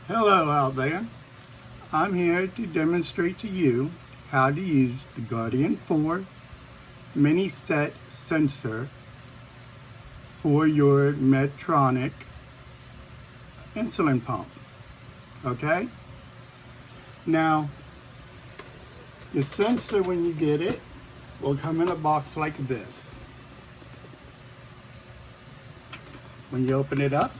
Hello out there. I'm here to demonstrate to you how to use the Guardian 4 mini set sensor for your Medtronic insulin pump. Okay? Now, the sensor, when you get it, will come in a box like this. When you open it up,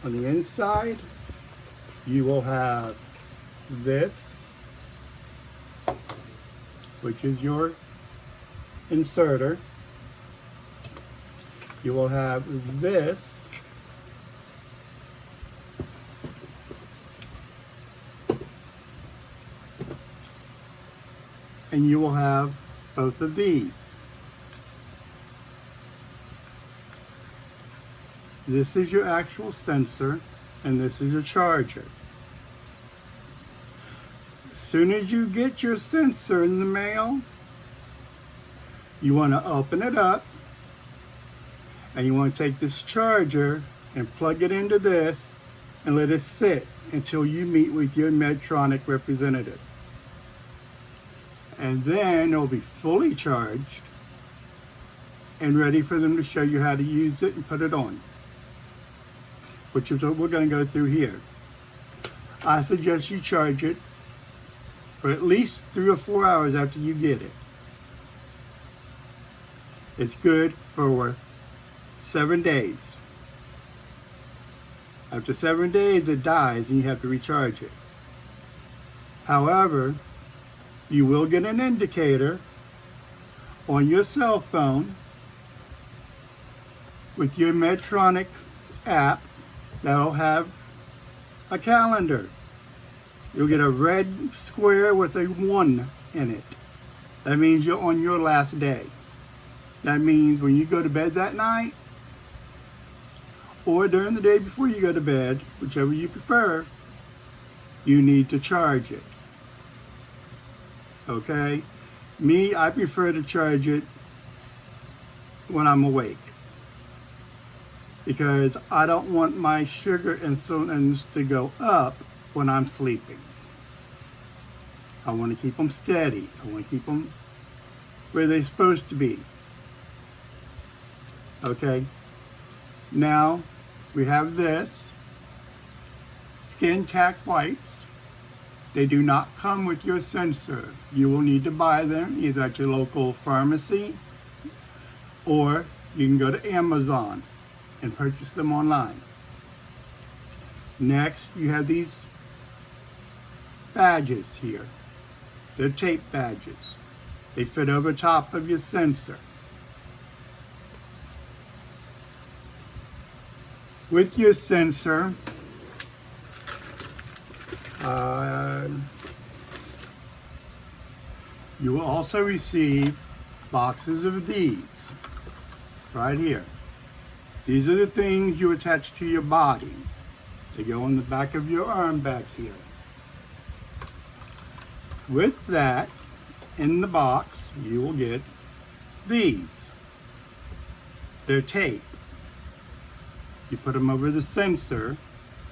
on the inside, you will have this, which is your inserter. You will have this, and you will have both of these. This is your actual sensor, and this is your charger. As soon as you get your sensor in the mail, you want to open it up, and you want to take this charger and plug it into this and let it sit until you meet with your Medtronic representative. And then it'll be fully charged and ready for them to show you how to use it and put it on, which is what we're going to go through here. I suggest you charge it for at least 3 or 4 hours after you get it. It's good for 7 days. After 7 days, it dies and you have to recharge it. However, you will get an indicator on your cell phone with your Medtronic app that'll have a calendar. You'll get a red square with a 1 in it. That means you're on your last day. That means when you go to bed that night, or during the day before you go to bed, whichever you prefer, you need to charge it. Okay? Me, I prefer to charge it when I'm awake, because I don't want my sugar insulins to go up when I'm sleeping. I want to keep them steady. I want to keep them where they're supposed to be. Okay? Now, we have this skin tack wipes. They do not come with your sensor. You will need to buy them either at your local pharmacy, or you can go to Amazon and purchase them online. Next, you have these badges here. They're tape badges. They fit over top of your sensor. With your sensor, you will also receive boxes of these right here. These are the things you attach to your body. They go on the back of your arm back here. With that, in the box, you will get these. They're tape. You put them over the sensor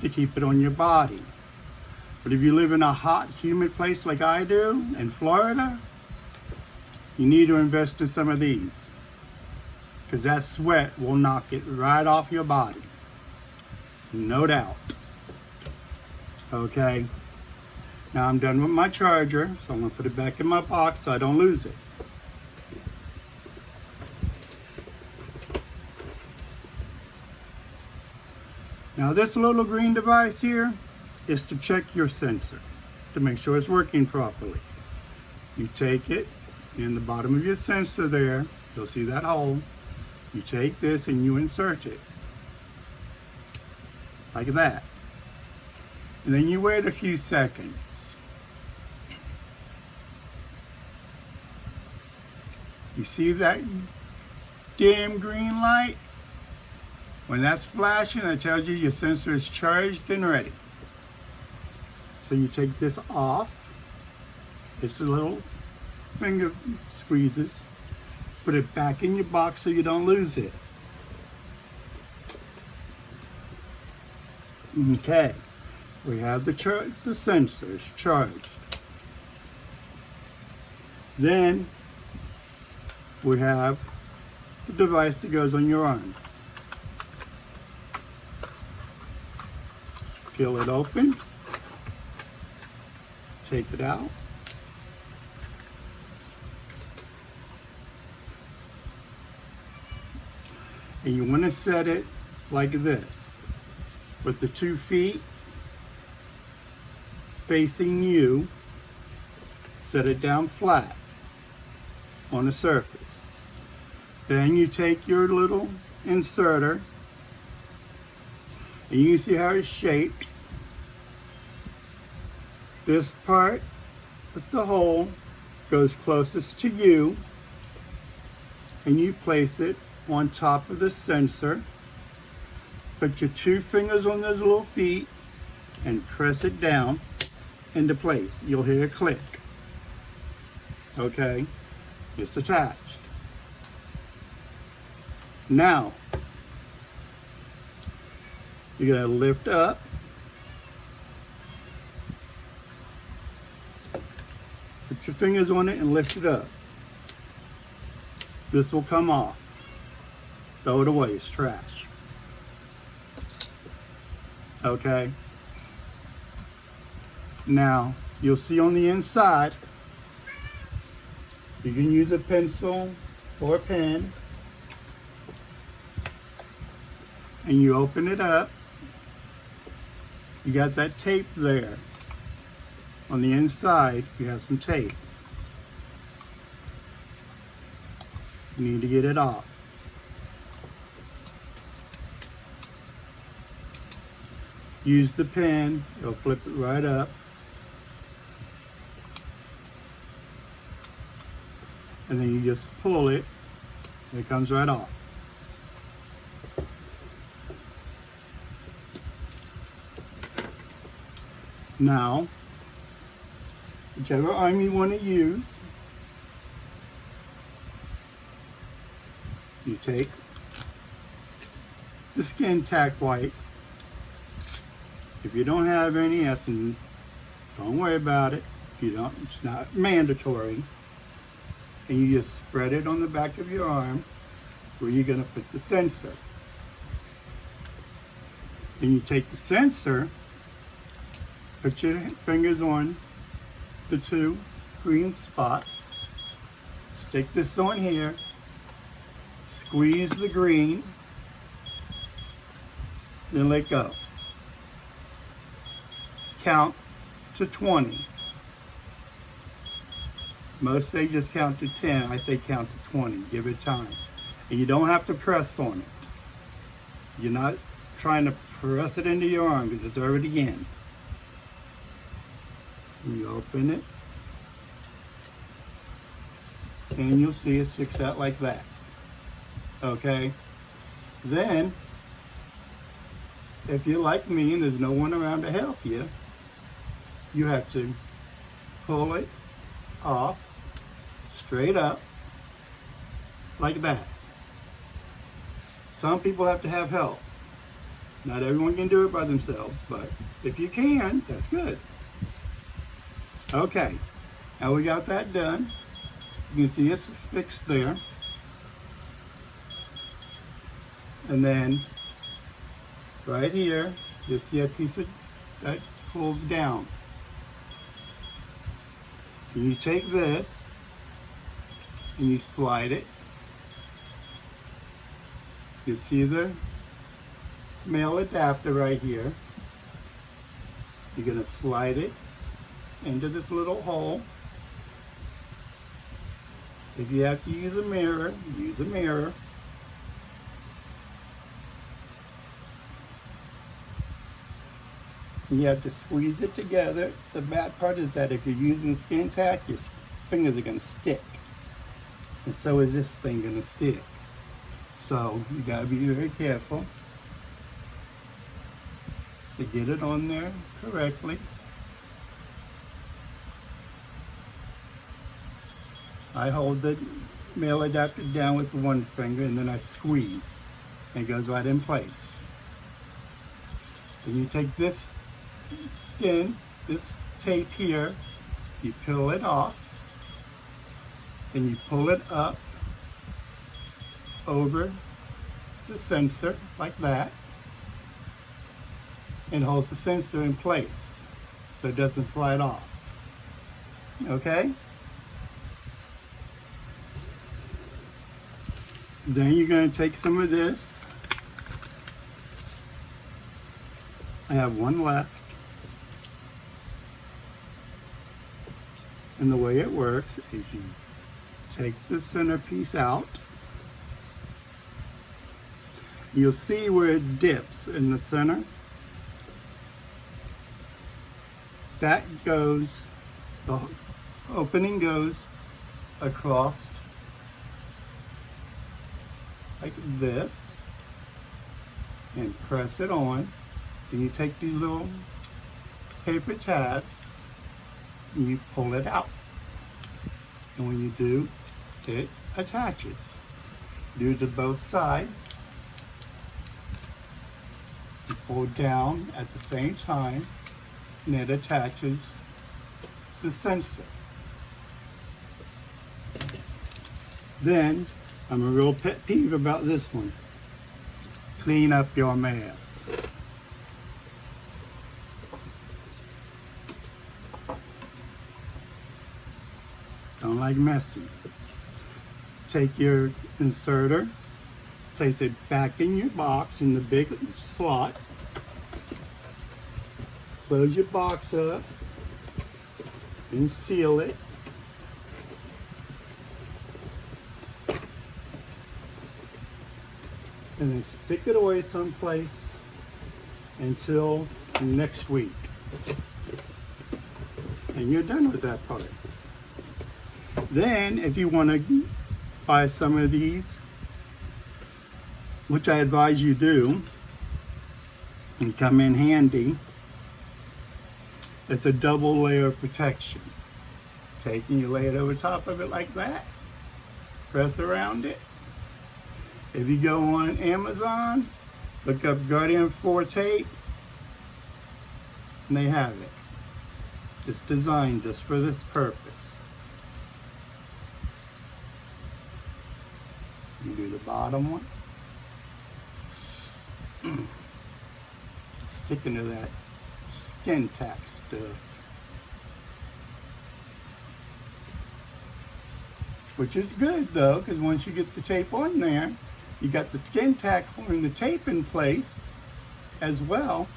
to keep it on your body. But if you live in a hot, humid place like I do in Florida, you need to invest in some of these, because that sweat will knock it right off your body. No doubt. Okay. Now I'm done with my charger, so I'm going to put it back in my box so I don't lose it. Now this little green device here is to check your sensor, to make sure it's working properly. You take it in the bottom of your sensor there, you'll see that hole. You take this and you insert it, like that. And then you wait a few seconds. You see that dim green light? When that's flashing, it tells you your sensor is charged and ready. So you take this off. It's a little finger squeezes. Put it back in your box so you don't lose it. Okay, we have the sensors charged. Then we have the device that goes on your arm. Peel it open, take it out. And you want to set it like this, with the 2 feet facing you. Set it down flat on the surface. Then you take your little inserter, and you can see how it's shaped. This part with the hole goes closest to you, and you place it on top of the sensor. Put your 2 fingers on those little feet and press it down into place. You'll hear a click. Okay, it's attached. Now, you're going to lift up. Put your fingers on it and lift it up. This will come off. Throw it away, it's trash. Okay. Now, you'll see on the inside, you can use a pencil or a pen, and you open it up. You got that tape there. On the inside, you have some tape. You need to get it off. Use the pen, it'll flip it right up. And then you just pull it, and it comes right off. Now, whichever arm you want to use, you take the skin tack wipe. If you don't have any, don't worry about it. If you don't, it's not mandatory. And you just spread it on the back of your arm where you're going to put the sensor. Then you take the sensor, put your fingers on the 2 green spots, stick this on here, squeeze the green, then let go. Count to 20. Most say just count to 10. I say count to 20. Give it time. And you don't have to press on it. You're not trying to press it into your arm because it's already in. You open it, and you'll see it sticks out like that. Okay? Then, if you're like me and there's no one around to help you, you have to pull it off straight up like that. Some people have to have help. Not everyone can do it by themselves, but if you can, that's good. Okay, now we got that done. You can see it's fixed there. And then right here, you'll see a piece of that pulls down. And you take this and you slide it. You see the male adapter right here. You're going to slide it into this little hole. If you have to use a mirror, use a mirror. You have to squeeze it together. The bad part is that if you're using skin tack, your fingers are going to stick. And so is this thing going to stick. So you got to be very careful to get it on there correctly. I hold the male adapter down with one finger and then I squeeze and it goes right in place. Then you take this skin, this tape here, you peel it off, and you pull it up over the sensor like that, and holds the sensor in place so it doesn't slide off. Okay? Then you're going to take some of this. I have one left. And the way it works is you take the centerpiece out. You'll see where it dips in the center. That goes, the opening goes across like this, and press it on. Then you take these little paper tabs and you pull it out. And when you do, it attaches. Do it to both sides. You pull down at the same time, and it attaches the sensor. Then, I'm a real pet peeve about this one. Clean up your mess. Don't like messy. Take your inserter, place it back in your box in the big slot. Close your box up and seal it. And then stick it away someplace until next week. And you're done with that part. Then, if you want to buy some of these, which I advise you do, and come in handy, it's a double layer of protection. Take and you lay it over top of it like that, press around it. If you go on Amazon, look up Guardian 4 tape, and they have it. It's designed just for this purpose. You do the bottom one. Sticking to that skin tack stuff. Which is good though, because once you get the tape on there, you got the skin tack holding the tape in place as well,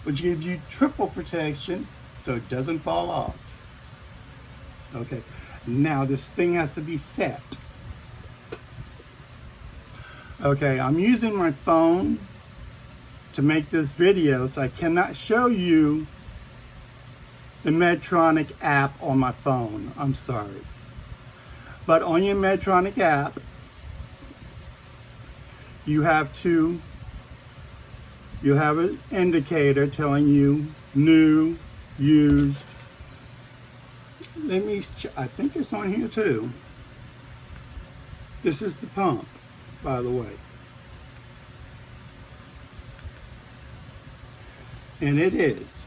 which gives you triple protection so it doesn't fall off. Okay, now this thing has to be set. Okay, I'm using my phone to make this video, so I cannot show you the Medtronic app on my phone. I'm sorry. But on your Medtronic app, you have an indicator telling you new, used. I think it's on here too. This is the pump, by the way. And it is.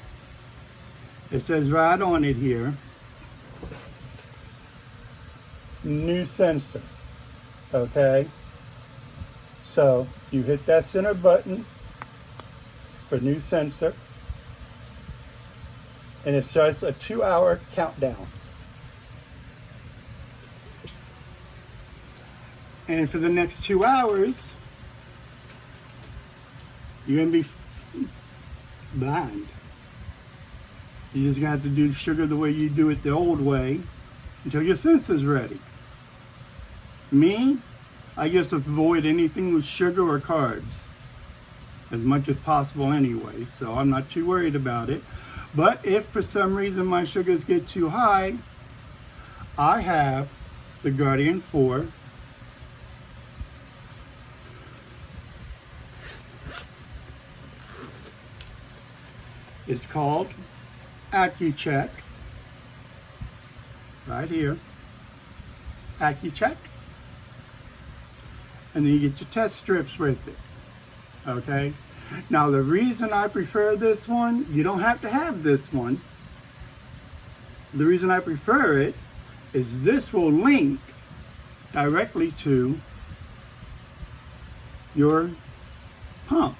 It says right on it here, new sensor. Okay? So you hit that center button for new sensor, and it starts a 2-hour countdown. And for the next 2 hours, you're going to be blind. You're just going to have to do sugar the way you do it the old way until your sensor's ready. Me, I just avoid anything with sugar or carbs as much as possible anyway, so I'm not too worried about it. But if for some reason my sugars get too high, I have the Guardian 4. It's called AccuCheck. Right here. AccuCheck. And then you get your test strips with it. Okay? Now, the reason I prefer this one, you don't have to have this one. The reason I prefer it is this will link directly to your pump.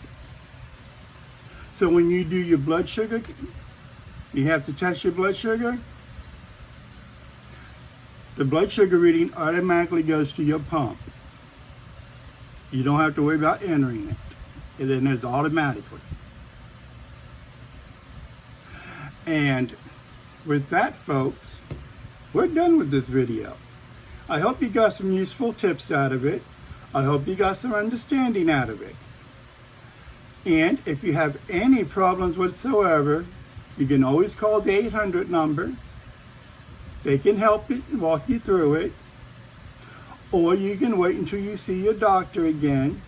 So when you do your blood sugar, you have to test your blood sugar. The blood sugar reading automatically goes to your pump. You don't have to worry about entering it. It enters automatically. And with that, folks, we're done with this video. I hope you got some useful tips out of it. I hope you got some understanding out of it. And if you have any problems whatsoever, you can always call the 800 number. They can help you, walk you through it. Or you can wait until you see your doctor again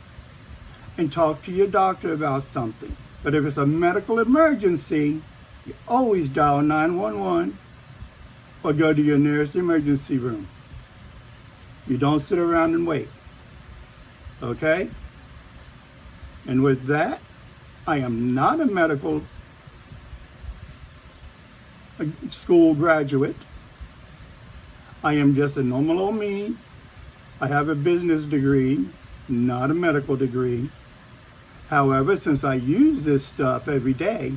and talk to your doctor about something. But if it's a medical emergency, you always dial 911 or go to your nearest emergency room. You don't sit around and wait. Okay? And with that, I am not a medical school graduate. I am just a normal old me. I have a business degree, not a medical degree. However, since I use this stuff every day,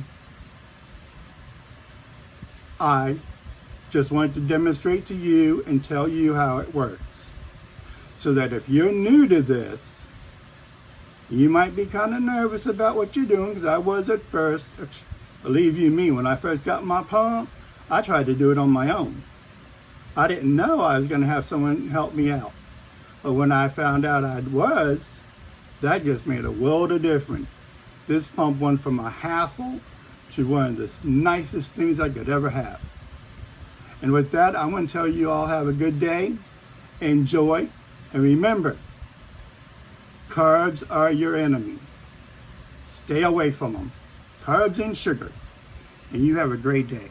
I just wanted to demonstrate to you and tell you how it works. So that if you're new to this, you might be kind of nervous about what you're doing, because I was at first. Believe you me, when I first got my pump, I tried to do it on my own. I didn't know I was going to have someone help me out. But when I found out I was, that just made a world of difference. This pump went from a hassle to one of the nicest things I could ever have. And with that, I'm going to tell you all have a good day. Enjoy. And remember, carbs are your enemy. Stay away from them. Carbs and sugar. And you have a great day.